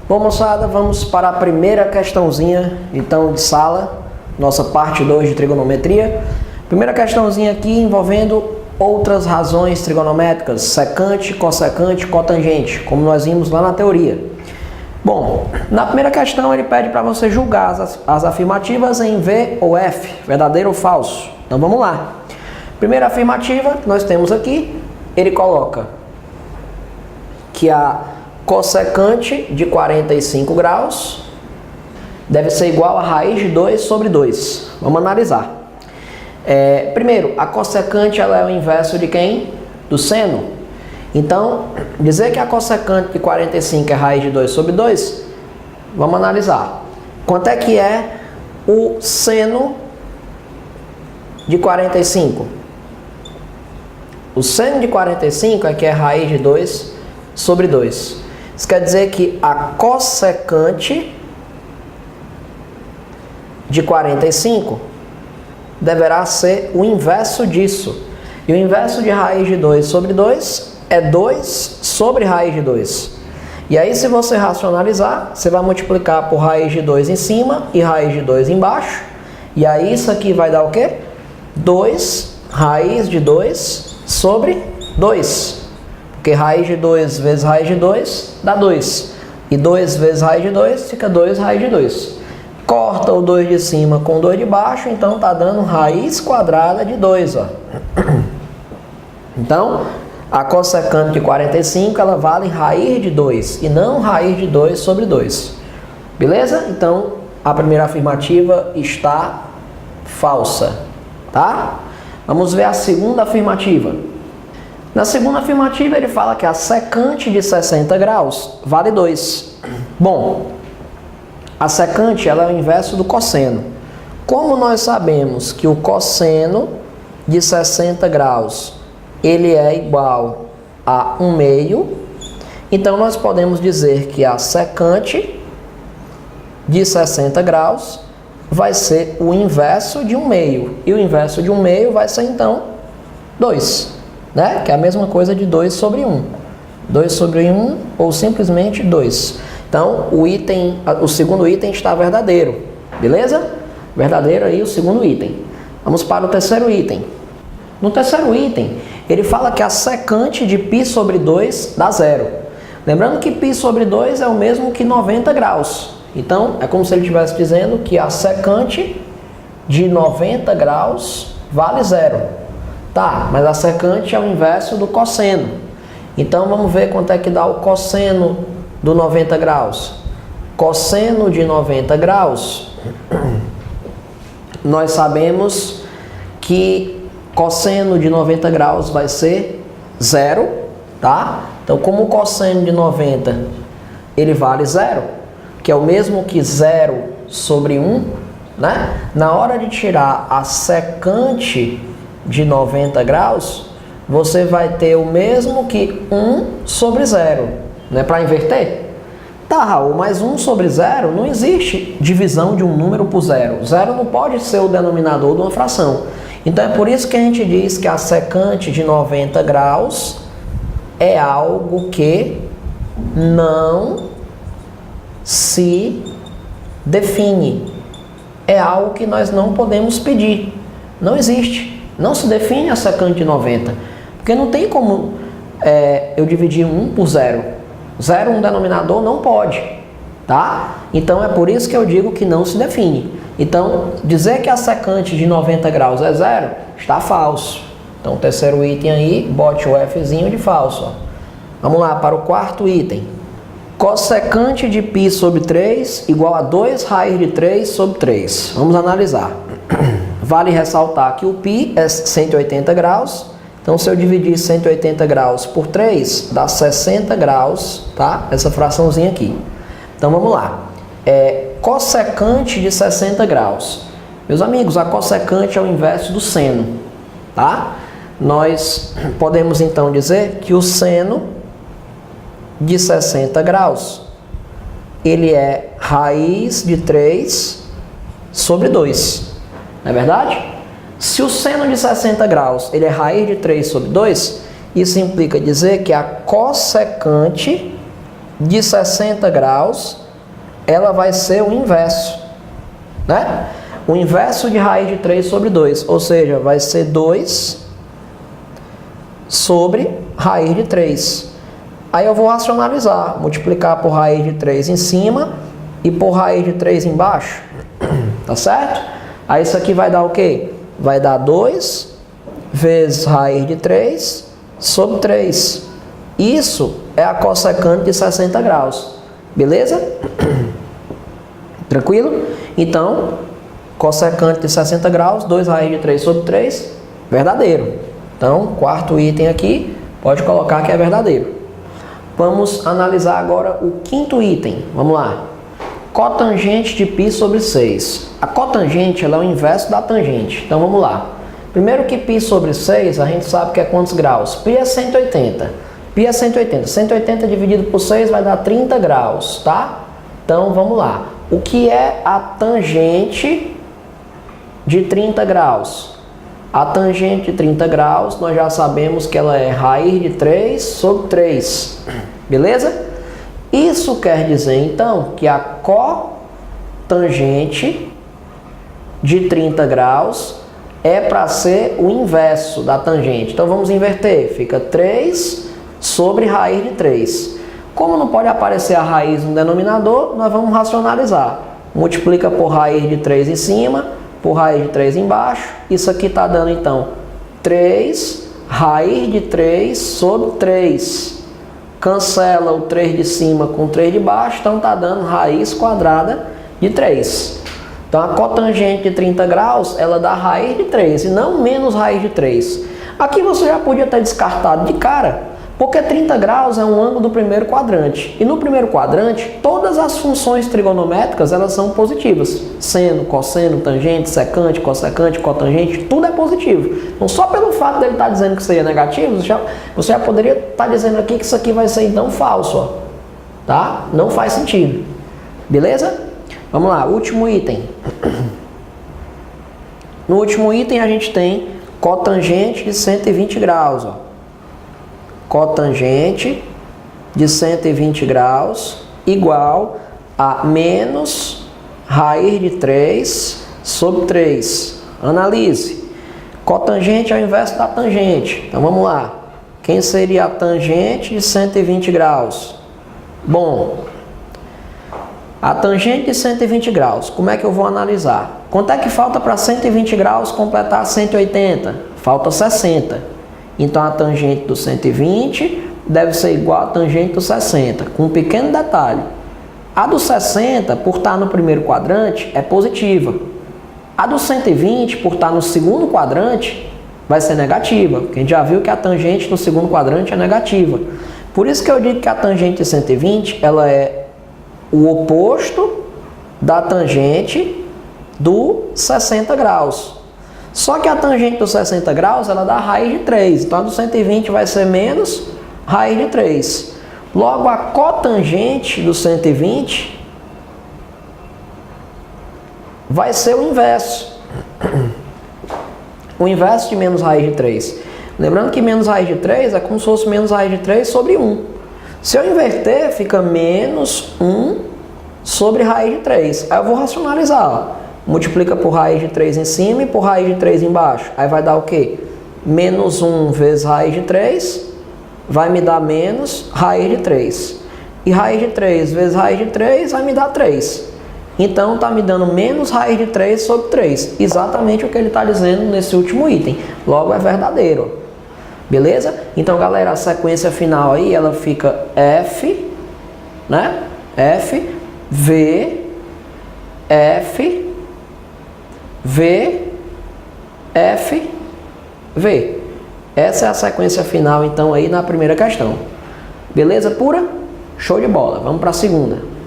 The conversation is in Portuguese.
Bom, moçada, vamos para a primeira questãozinha, então, de sala, nossa parte 2 de trigonometria. Primeira questãozinha aqui envolvendo outras razões trigonométricas, secante, cossecante, cotangente, como nós vimos lá na teoria. Bom, na primeira questão ele pede para você julgar as afirmativas em V ou F, verdadeiro ou falso. Então vamos lá. Primeira afirmativa que nós temos aqui, ele coloca que a cossecante de 45 graus deve ser igual a raiz de 2 sobre 2. Vamos analisar. Primeiro, a cossecante ela é o inverso de quem? Do seno. Então, dizer que a cossecante de 45 é raiz de 2 sobre 2, vamos analisar. Quanto é que é o seno de 45? O seno de 45 é que é raiz de 2 sobre 2. Isso quer dizer que a cossecante de 45 deverá ser o inverso disso. E o inverso de raiz de 2 sobre 2 é 2 sobre raiz de 2. E aí, se você racionalizar, você vai multiplicar por raiz de 2 em cima e raiz de 2 embaixo. E aí, isso aqui vai dar o quê? 2 raiz de 2 sobre 2. Porque raiz de 2 vezes raiz de 2 dá 2. E 2 vezes raiz de 2 fica 2 raiz de 2. Corta o 2 de cima com o 2 de baixo, então está dando raiz quadrada de 2. Ó. Então, a cossecante de 45 ela vale raiz de 2 e não raiz de 2 sobre 2. Beleza? Então, a primeira afirmativa está falsa. Tá? Vamos ver a segunda afirmativa. Na segunda afirmativa, ele fala que a secante de 60 graus vale 2. Bom, a secante ela é o inverso do cosseno. Como nós sabemos que o cosseno de 60 graus ele é igual a 1/2, então nós podemos dizer que a secante de 60 graus vai ser o inverso de 1/2. E o inverso de 1/2 vai ser então 2. Né? Que é a mesma coisa de 2 sobre 1. 2 sobre 1 ou simplesmente 2. Então, o segundo item está verdadeiro. Beleza? Verdadeiro aí o segundo item. Vamos para o terceiro item. No terceiro item, ele fala que a secante de π sobre 2 dá 0. Lembrando que π sobre 2 é o mesmo que 90 graus. Então, é como se ele estivesse dizendo que a secante de 90 graus vale 0. Tá, mas a secante é o inverso do cosseno. Então, vamos ver quanto é que dá o cosseno do 90 graus. Cosseno de 90 graus, nós sabemos que cosseno de 90 graus vai ser 0, tá? Então, como o cosseno de 90, ele vale 0, que é o mesmo que 0 sobre 1, né? Na hora de tirar a secante de 90 graus, você vai ter o mesmo que 1 sobre 0. Não é para inverter? Tá, Raul, mas 1 sobre 0 não existe divisão de um número por 0. 0 não pode ser o denominador de uma fração. Então é por isso que a gente diz que a secante de 90 graus é algo que não se define. É algo que nós não podemos pedir. Não existe. Não se define a secante de 90. Porque não tem como eu dividir 1 por 0. 0, um denominador, não pode. Tá? Então é por isso que eu digo que não se define. Então, dizer que a secante de 90 graus é 0, está falso. Então, o terceiro item aí, bote o Fzinho de falso. Ó. Vamos lá para o quarto item. Cossecante de π sobre 3 igual a 2 raiz de 3 sobre 3. Vamos analisar. Vale ressaltar que o π é 180 graus. Então, se eu dividir 180 graus por 3, dá 60 graus, tá? Essa fraçãozinha aqui. Então, vamos lá. Cossecante de 60 graus. Meus amigos, a cossecante é o inverso do seno, tá? Nós podemos, então, dizer que o seno de 60 graus, ele é raiz de 3 sobre 2. Não é verdade? Se o seno de 60 graus ele é raiz de 3 sobre 2, isso implica dizer que a cossecante de 60 graus ela vai ser o inverso, né? O inverso de raiz de 3 sobre 2, ou seja, vai ser 2 sobre raiz de 3. Aí eu vou racionalizar, multiplicar por raiz de 3 em cima e por raiz de 3 embaixo, tá certo? Aí isso aqui vai dar o quê? Vai dar 2 vezes raiz de 3 sobre 3. Isso é a cossecante de 60 graus, beleza? Tranquilo? Então, cossecante de 60 graus, 2 raiz de 3 sobre 3, verdadeiro. Então, quarto item aqui, pode colocar que é verdadeiro. Vamos analisar agora o quinto item. Vamos lá. Cotangente de π sobre 6. A cotangente ela é o inverso da tangente. Então, vamos lá. Primeiro que π sobre 6, a gente sabe que é quantos graus? π é 180. π é 180. 180 dividido por 6 vai dar 30 graus, tá? Então, vamos lá. O que é a tangente de 30 graus? A tangente de 30 graus, nós já sabemos que ela é raiz de 3 sobre 3. Beleza? Isso quer dizer, então, que a cotangente de 30 graus é para ser o inverso da tangente. Então, vamos inverter. Fica 3 sobre raiz de 3. Como não pode aparecer a raiz no denominador, nós vamos racionalizar. Multiplica por raiz de 3 em cima, por raiz de 3 embaixo. Isso aqui está dando, então, 3 raiz de 3 sobre 3. Cancela o 3 de cima com o 3 de baixo, então está dando raiz quadrada de 3. Então, a cotangente de 30 graus, ela dá raiz de 3 e não menos raiz de 3. Aqui você já podia ter descartado de cara, porque 30 graus é um ângulo do primeiro quadrante. E no primeiro quadrante, todas as funções trigonométricas elas são positivas. Seno, cosseno, tangente, secante, cossecante, cotangente, tudo é positivo. Então, só pelo fato dele estar dizendo que seria negativo, você já poderia estar dizendo aqui que isso aqui vai ser então falso, ó. Tá? Não faz sentido. Beleza? Vamos lá, último item. No último item a gente tem cotangente de 120 graus, ó. Cotangente de 120 graus igual a menos raiz de 3 sobre 3. Analise. Cotangente é o inverso da tangente. Então vamos lá. Quem seria a tangente de 120 graus? Bom, a tangente de 120 graus, como é que eu vou analisar? Quanto é que falta para 120 graus completar 180? Falta 60. Então, a tangente do 120 deve ser igual à tangente do 60, com um pequeno detalhe. A do 60, por estar no primeiro quadrante, é positiva. A do 120, por estar no segundo quadrante, vai ser negativa, porque a gente já viu que a tangente no segundo quadrante é negativa. Por isso que eu digo que a tangente de 120, ela é o oposto da tangente do 60 graus. Só que a tangente dos 60 graus, ela dá raiz de 3. Então, a do 120 vai ser menos raiz de 3. Logo, a cotangente do 120 vai ser o inverso. O inverso de menos raiz de 3. Lembrando que menos raiz de 3 é como se fosse menos raiz de 3 sobre 1. Se eu inverter, fica menos 1 sobre raiz de 3. Aí eu vou racionalizar, ó. Multiplica por raiz de 3 em cima e por raiz de 3 embaixo. Aí vai dar o quê? Menos 1 vezes raiz de 3 vai me dar menos raiz de 3. E raiz de 3 vezes raiz de 3 vai me dar 3. Então, está me dando menos raiz de 3 sobre 3. Exatamente o que ele está dizendo nesse último item. Logo, é verdadeiro. Beleza? Então, galera, a sequência final aí, ela fica F, né? F, V, F, V, F, V. Essa é a sequência final, então, aí na primeira questão. Beleza pura? Show de bola. Vamos para a segunda.